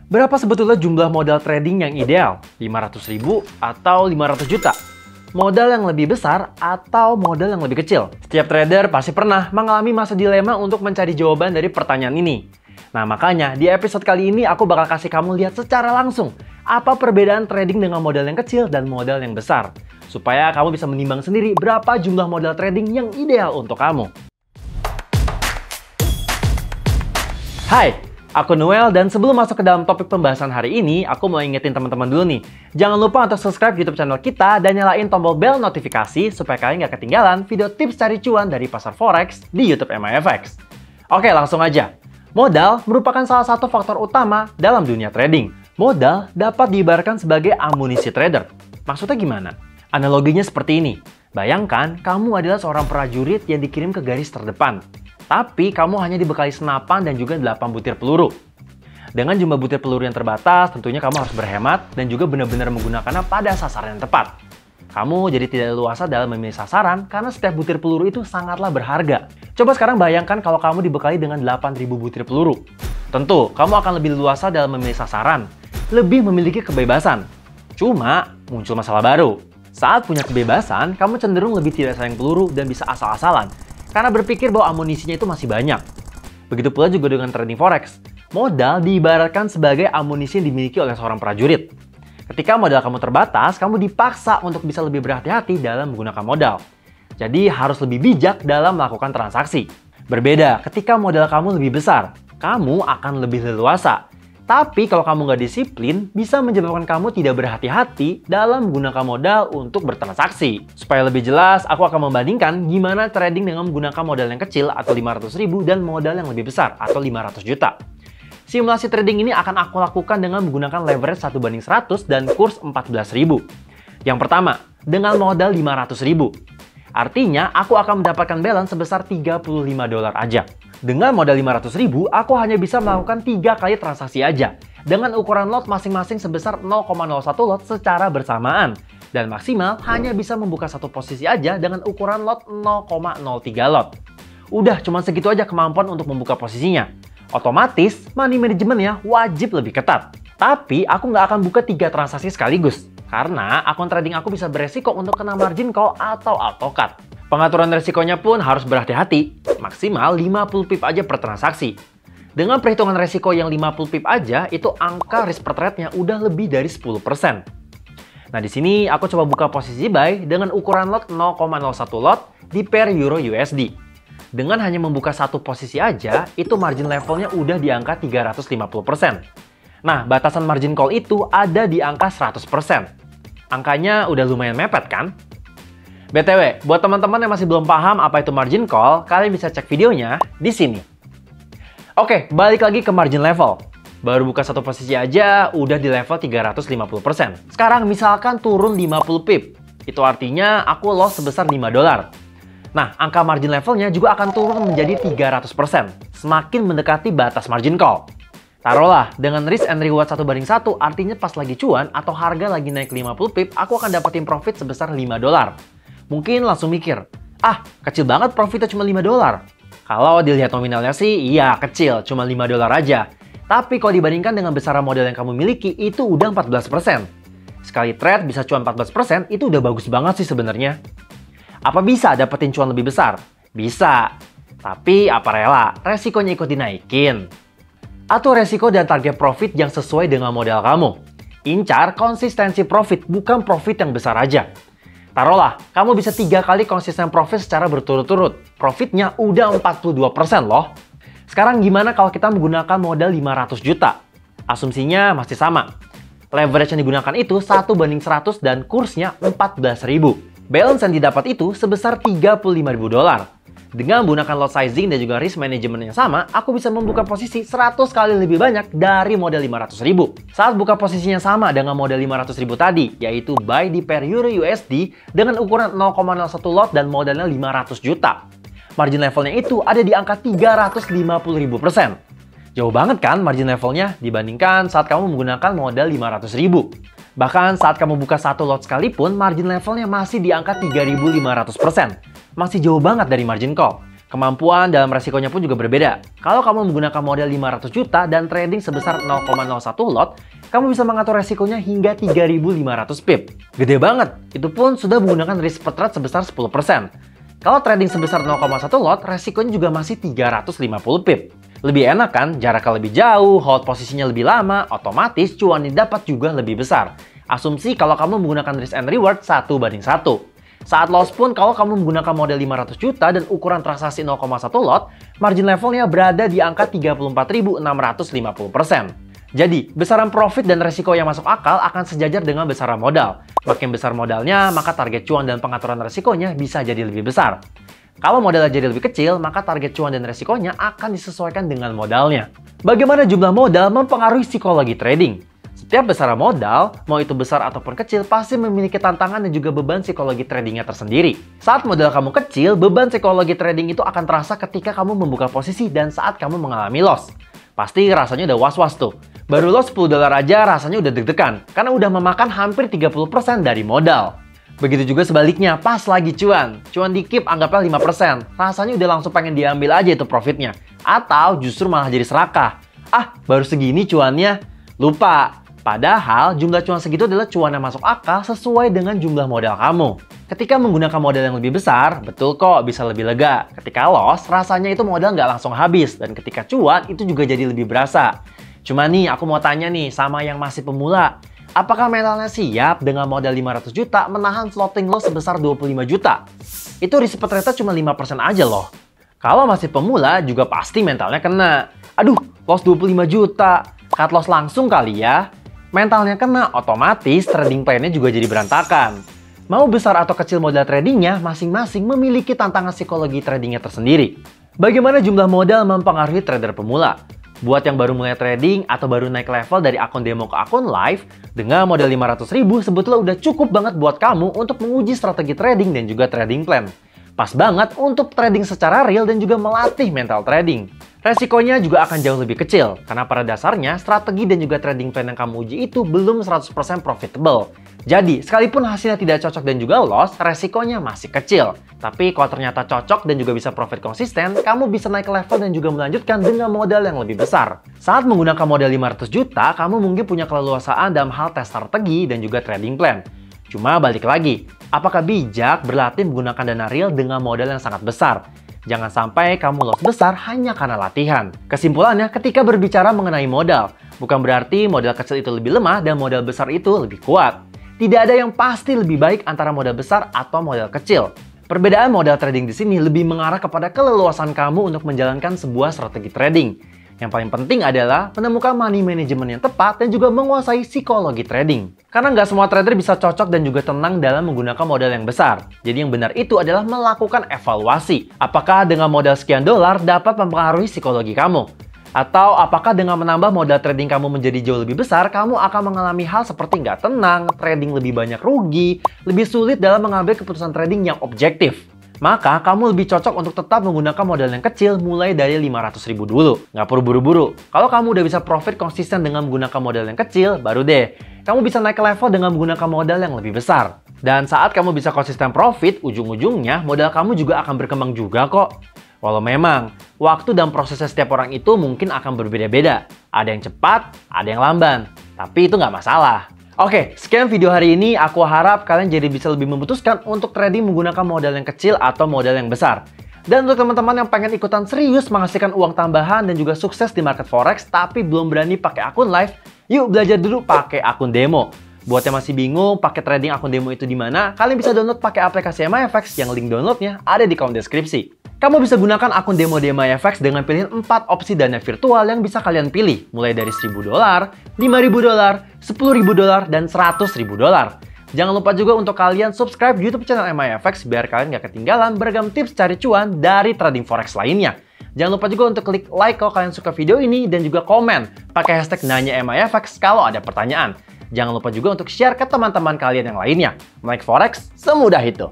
Berapa sebetulnya jumlah modal trading yang ideal? 500.000 atau 500 juta? Modal yang lebih besar atau modal yang lebih kecil? Setiap trader pasti pernah mengalami masa dilema untuk mencari jawaban dari pertanyaan ini. Nah makanya di episode kali ini aku bakal kasih kamu lihat secara langsung apa perbedaan trading dengan modal yang kecil dan modal yang besar. Supaya kamu bisa menimbang sendiri berapa jumlah modal trading yang ideal untuk kamu. Hai, aku Noel, dan sebelum masuk ke dalam topik pembahasan hari ini, aku mau ingetin teman-teman dulu nih. Jangan lupa untuk subscribe YouTube channel kita dan nyalain tombol bel notifikasi supaya kalian gak ketinggalan video tips cari cuan dari pasar forex di YouTube MIFX. Oke, langsung aja. Modal merupakan salah satu faktor utama dalam dunia trading. Modal dapat diibaratkan sebagai amunisi trader. Maksudnya gimana? Analoginya seperti ini. Bayangkan kamu adalah seorang prajurit yang dikirim ke garis terdepan. Tapi kamu hanya dibekali senapan dan juga 8 butir peluru. Dengan jumlah butir peluru yang terbatas, tentunya kamu harus berhemat dan juga benar-benar menggunakannya pada sasaran yang tepat. Kamu jadi tidak leluasa dalam memilih sasaran karena setiap butir peluru itu sangatlah berharga. Coba sekarang bayangkan kalau kamu dibekali dengan 8.000 butir peluru. Tentu, kamu akan lebih leluasa dalam memilih sasaran, lebih memiliki kebebasan. Cuma, muncul masalah baru. Saat punya kebebasan, kamu cenderung lebih tidak sayang peluru dan bisa asal-asalan. Karena berpikir bahwa amunisinya itu masih banyak. Begitu pula juga dengan trading forex. Modal diibaratkan sebagai amunisi yang dimiliki oleh seorang prajurit. Ketika modal kamu terbatas, kamu dipaksa untuk bisa lebih berhati-hati dalam menggunakan modal. Jadi harus lebih bijak dalam melakukan transaksi. Berbeda ketika modal kamu lebih besar, kamu akan lebih leluasa. Tapi kalau kamu nggak disiplin, bisa menyebabkan kamu tidak berhati-hati dalam menggunakan modal untuk bertransaksi. Supaya lebih jelas, aku akan membandingkan gimana trading dengan menggunakan modal yang kecil atau 500.000 dan modal yang lebih besar atau 500 juta. Simulasi trading ini akan aku lakukan dengan menggunakan leverage 1:100 dan kurs 14.000. Yang pertama, dengan modal 500.000. Artinya, aku akan mendapatkan balance sebesar $35 aja. Dengan modal 500.000, aku hanya bisa melakukan 3 kali transaksi aja. Dengan ukuran lot masing-masing sebesar 0,01 lot secara bersamaan. Dan maksimal hanya bisa membuka satu posisi aja dengan ukuran lot 0,03 lot. Udah, cuma segitu aja kemampuan untuk membuka posisinya. Otomatis, money manajemennya wajib lebih ketat. Tapi, aku nggak akan buka 3 transaksi sekaligus. Karena akun trading aku bisa beresiko untuk kena margin call atau auto cut. Pengaturan resikonya pun harus berhati-hati. Maksimal 50 pip aja per transaksi. Dengan perhitungan resiko yang 50 pip aja, itu angka risk per trade-nya udah lebih dari 10%. Nah, di sini aku coba buka posisi buy dengan ukuran lot 0,01 lot di pair Euro USD. Dengan hanya membuka satu posisi aja, itu margin levelnya udah di angka 350%. Nah, batasan margin call itu ada di angka 100%. Angkanya udah lumayan mepet kan? BTW, buat teman-teman yang masih belum paham apa itu margin call, kalian bisa cek videonya di sini. Oke, balik lagi ke margin level. Baru buka satu posisi aja, udah di level 350%. Sekarang misalkan turun 50 pip. Itu artinya aku loss sebesar $5. Nah, angka margin levelnya juga akan turun menjadi 300%. Semakin mendekati batas margin call. Taruhlah, dengan risk and reward 1:1, artinya pas lagi cuan atau harga lagi naik 50 pip, aku akan dapetin profit sebesar $5. Mungkin langsung mikir, kecil banget profitnya cuma $5. Kalau dilihat nominalnya sih, iya kecil, cuma $5 aja. Tapi kalau dibandingkan dengan besaran modal yang kamu miliki, itu udah 14%. Sekali trade bisa cuan 14%, itu udah bagus banget sih sebenarnya. Apa bisa dapetin cuan lebih besar? Bisa. Tapi apa rela resikonya ikut dinaikin? Atau resiko dan target profit yang sesuai dengan modal kamu? Incar konsistensi profit, bukan profit yang besar aja. Taruhlah, kamu bisa 3 kali konsisten profit secara berturut-turut. Profitnya udah 42% loh. Sekarang gimana kalau kita menggunakan modal 500 juta? Asumsinya masih sama. Leverage yang digunakan itu 1:100 dan kursnya 14.000. Balance yang didapat itu sebesar $35.000. Dengan menggunakan lot sizing dan juga risk management yang sama, aku bisa membuka posisi 100 kali lebih banyak dari modal 500.000. Saat buka posisinya sama dengan modal 500.000 tadi, yaitu buy di pair Euro USD dengan ukuran 0,01 lot dan modalnya 500 juta. Margin levelnya itu ada di angka 350.000%. Jauh banget kan margin levelnya dibandingkan saat kamu menggunakan modal 500.000. Bahkan saat kamu buka satu lot sekalipun, margin levelnya masih di angka 3.500%. Masih jauh banget dari margin call. Kemampuan dalam resikonya pun juga berbeda. Kalau kamu menggunakan modal 500 juta dan trading sebesar 0,01 lot, kamu bisa mengatur resikonya hingga 3.500 pip. Gede banget, itu pun sudah menggunakan risk per trade sebesar 10%. Kalau trading sebesar 0,1 lot, resikonya juga masih 350 pip. Lebih enak kan, jaraknya lebih jauh, hold posisinya lebih lama, otomatis cuan yang didapat juga lebih besar. Asumsi kalau kamu menggunakan risk and reward 1:1. Saat loss pun kalau kamu menggunakan model 500 juta dan ukuran transaksi 0,1 lot, margin levelnya berada di angka 34.650%. Jadi, besaran profit dan resiko yang masuk akal akan sejajar dengan besaran modal. Makin besar modalnya, maka target cuan dan pengaturan resikonya bisa jadi lebih besar. Kalau modalnya jadi lebih kecil, maka target cuan dan resikonya akan disesuaikan dengan modalnya. Bagaimana jumlah modal mempengaruhi psikologi trading? Setiap besaran modal, mau itu besar ataupun kecil, pasti memiliki tantangan dan juga beban psikologi tradingnya tersendiri. Saat modal kamu kecil, beban psikologi trading itu akan terasa ketika kamu membuka posisi dan saat kamu mengalami loss. Pasti rasanya udah was-was tuh. Baru loss $10 aja rasanya udah deg-degan, karena udah memakan hampir 30% dari modal. Begitu juga sebaliknya, pas lagi cuan dikip anggaplah 5%, rasanya udah langsung pengen diambil aja itu profitnya. Atau justru malah jadi serakah. Ah, baru segini cuannya, lupa. Padahal jumlah cuan segitu adalah cuan yang masuk akal sesuai dengan jumlah modal kamu. Ketika menggunakan modal yang lebih besar, betul kok bisa lebih lega. Ketika loss, rasanya itu modal nggak langsung habis. Dan ketika cuan, itu juga jadi lebih berasa. Cuma nih, aku mau tanya nih sama yang masih pemula. Apakah mentalnya siap dengan modal 500 juta menahan floating loss sebesar 25 juta? Itu risk per trade cuma 5% aja loh. Kalau masih pemula, juga pasti mentalnya kena. Aduh, loss 25 juta. Cut loss langsung kali ya. Mentalnya kena, otomatis trading plan-nya juga jadi berantakan. Mau besar atau kecil modal tradingnya, masing-masing memiliki tantangan psikologi tradingnya tersendiri. Bagaimana jumlah modal mempengaruhi trader pemula? Buat yang baru mulai trading atau baru naik level dari akun demo ke akun live, dengan modal 500.000 sebetulnya udah cukup banget buat kamu untuk menguji strategi trading dan juga trading plan. Pas banget untuk trading secara real dan juga melatih mental trading. Resikonya juga akan jauh lebih kecil, karena pada dasarnya strategi dan juga trading plan yang kamu uji itu belum 100% profitable. Jadi, sekalipun hasilnya tidak cocok dan juga loss, resikonya masih kecil. Tapi kalau ternyata cocok dan juga bisa profit konsisten, kamu bisa naik level dan juga melanjutkan dengan modal yang lebih besar. Saat menggunakan modal 500 juta, kamu mungkin punya keleluasaan dalam hal tes strategi dan juga trading plan. Cuma balik lagi, apakah bijak berlatih menggunakan dana real dengan modal yang sangat besar? Jangan sampai kamu loss besar hanya karena latihan. Kesimpulannya, ketika berbicara mengenai modal, bukan berarti modal kecil itu lebih lemah dan modal besar itu lebih kuat. Tidak ada yang pasti lebih baik antara modal besar atau modal kecil. Perbedaan modal trading di sini lebih mengarah kepada keleluasan kamu untuk menjalankan sebuah strategi trading. Yang paling penting adalah menemukan money management yang tepat dan juga menguasai psikologi trading. Karena nggak semua trader bisa cocok dan juga tenang dalam menggunakan modal yang besar. Jadi yang benar itu adalah melakukan evaluasi. Apakah dengan modal sekian dolar dapat mempengaruhi psikologi kamu? Atau apakah dengan menambah modal trading kamu menjadi jauh lebih besar, kamu akan mengalami hal seperti nggak tenang, trading lebih banyak rugi, lebih sulit dalam mengambil keputusan trading yang objektif. Maka kamu lebih cocok untuk tetap menggunakan modal yang kecil mulai dari 500.000 dulu. Nggak perlu buru-buru. Kalau kamu udah bisa profit konsisten dengan menggunakan modal yang kecil, baru deh kamu bisa naik ke level dengan menggunakan modal yang lebih besar. Dan saat kamu bisa konsisten profit, ujung-ujungnya modal kamu juga akan berkembang juga kok. Walau memang, waktu dan prosesnya setiap orang itu mungkin akan berbeda-beda. Ada yang cepat, ada yang lamban. Tapi itu nggak masalah. Oke, sekian video hari ini. Aku harap kalian jadi bisa lebih memutuskan untuk trading menggunakan modal yang kecil atau modal yang besar. Dan untuk teman-teman yang pengen ikutan serius menghasilkan uang tambahan dan juga sukses di market forex tapi belum berani pakai akun live, yuk belajar dulu pakai akun demo. Buat yang masih bingung pakai trading akun demo itu di mana, kalian bisa download pakai aplikasi MyFX yang link downloadnya ada di kolom deskripsi. Kamu bisa gunakan akun demo di MyFX dengan pilihan 4 opsi dana virtual yang bisa kalian pilih, mulai dari $1.000, $5.000, $10.000, dan $100.000. Jangan lupa juga untuk kalian subscribe YouTube channel MyFX biar kalian gak ketinggalan beragam tips cari cuan dari trading forex lainnya. Jangan lupa juga untuk klik like kalau kalian suka video ini dan juga komen pakai hashtag nanya MyFX kalau ada pertanyaan. Jangan lupa juga untuk share ke teman-teman kalian yang lainnya. Melek forex semudah itu.